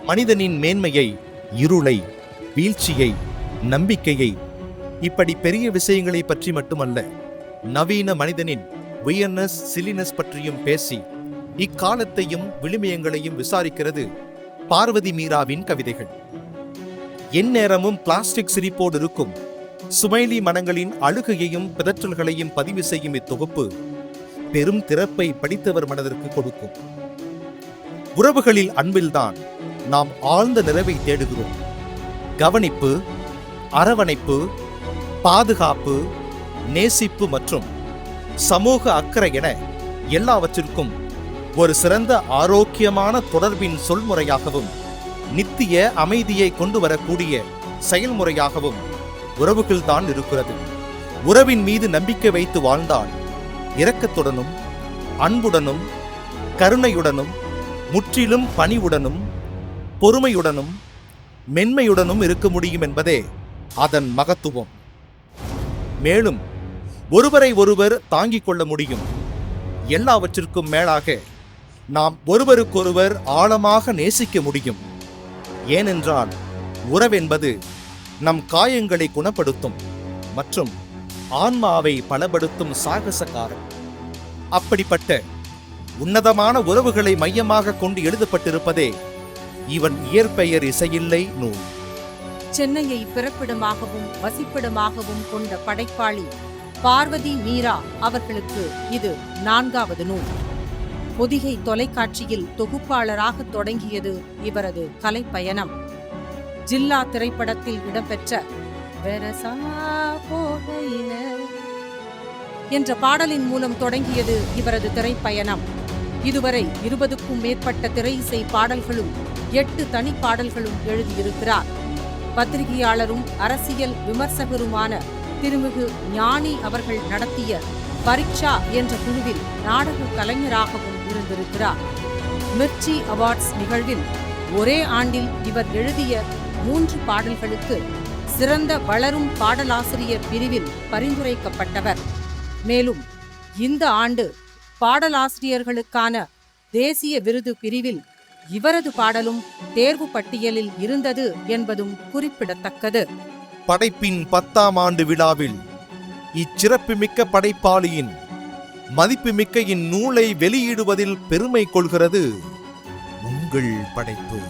மனிதனின் மேன்மையை, இருளை, வீழ்ச்சியை, நம்பிக்கையை, இப்படி பெரிய விஷயங்களை பற்றி மட்டுமல்ல, நவீன மனிதனின் உயர்னஸ், சிலினஸ் பற்றியும் பேசி இக்காலத்தையும் விழுமியங்களையும் விசாரிக்கிறது பார்வதி மீராவின் கவிதைகள். எந்நேரமும் பிளாஸ்டிக் சிரிப்போடு இருக்கும் சுமைலி மனங்களின் அழுகையையும் பிதற்றல்களையும் பதிவு செய்யும் இத்தொகுப்பு பெரும் திறப்பை படித்தவர் மனதிற்கு கொடுக்கும். உறவுகளில் அன்பில்தான் நாம் ஆழ்ந்த நிறைவை தேடுகிறோம். கவனிப்பு, அரவணைப்பு, பாதுகாப்பு, நேசிப்பு மற்றும் சமூக அக்கறை என எல்லாவற்றிற்கும் ஒரு சிறந்த ஆரோக்கியமான தொடர்பின் சொல்முறையாகவும் நித்திய அமைதியை கொண்டு வரக்கூடிய செயல்முறையாகவும் உறவுகள்தான் இருக்கிறது. உறவின் மீது நம்பிக்கை வைத்து வாழ்ந்தால் இரக்கத்துடனும் அன்புடனும் கருணையுடனும் முற்றிலும் பணிவுடனும் பொறுமையுடனும் மென்மையுடனும் இருக்க முடியும் என்பதே அதன் மகத்துவம். மேலும் ஒருவரை ஒருவர் தாங்கிக் கொள்ள முடியும். எல்லாவற்றிற்கும் மேலாக நாம் ஒருவருக்கொருவர் ஆழமாக நேசிக்க முடியும். ஏனென்றால் உறவென்பது நம் காயங்களை குணப்படுத்தும் மற்றும் ஆன்மாவை பலப்படுத்தும் சாகசக்காரன். அப்படிப்பட்ட உன்னதமான உறவுகளை மையமாக கொண்டு எழுதப்பட்டிருப்பதே இவன் இயற்பெயர் இசையில்லை நூல். சென்னையை பிறப்பிடமாகவும் வசிப்பிடமாகவும் கொண்ட படைப்பாளி பார்வதி மீரா அவர்களுக்கு இது 4வது நூல். பொதிகை தொலைக்காட்சியில் தொகுப்பாளராக தொடங்கியது இவரது கலைப்பயணம். ஜில்லா திரைப்படத்தில் இடம்பெற்ற என்ற பாடலின் மூலம் தொடங்கியது இவரது திரைப்பயணம். இதுவரை 20க்கும் மேற்பட்ட திரை இசை பாடல்களும் 8 தனிப்பாடல்களும் எழுதியிருக்கிறார். பத்திரிகையாளரும் அரசியல் விமர்சகருமான திருமிகு ஞானி அவர்கள் நடத்திய பரீட்சா என்ற குழுவில் நாடக கலைஞராகவும் இருந்திருக்கிறார். மிர்ச்சி அவார்ட்ஸ் நிகழ்வில் ஒரே ஆண்டில் இவர் எழுதிய 3 பாடல்களுக்கு சிறந்த வளரும் பாடலாசிரியர் பிரிவில் பரிந்துரைக்கப்பட்டவர். மேலும் இந்த ஆண்டு பாடலாசிரியர்களுக்கான தேசிய விருது பிரிவில் இவரது பாடலும் தேர்வு பட்டியலில் இருந்தது என்பதும் குறிப்பிடத்தக்கது. படைப்பின் 10ஆம் ஆண்டு விழாவில் இச்சிறப்புமிக்க படைப்பாளியின் மதிப்புமிக்க இந்நூலை வெளியிடுவதில் பெருமை கொள்கிறது உங்கள் படைப்பு.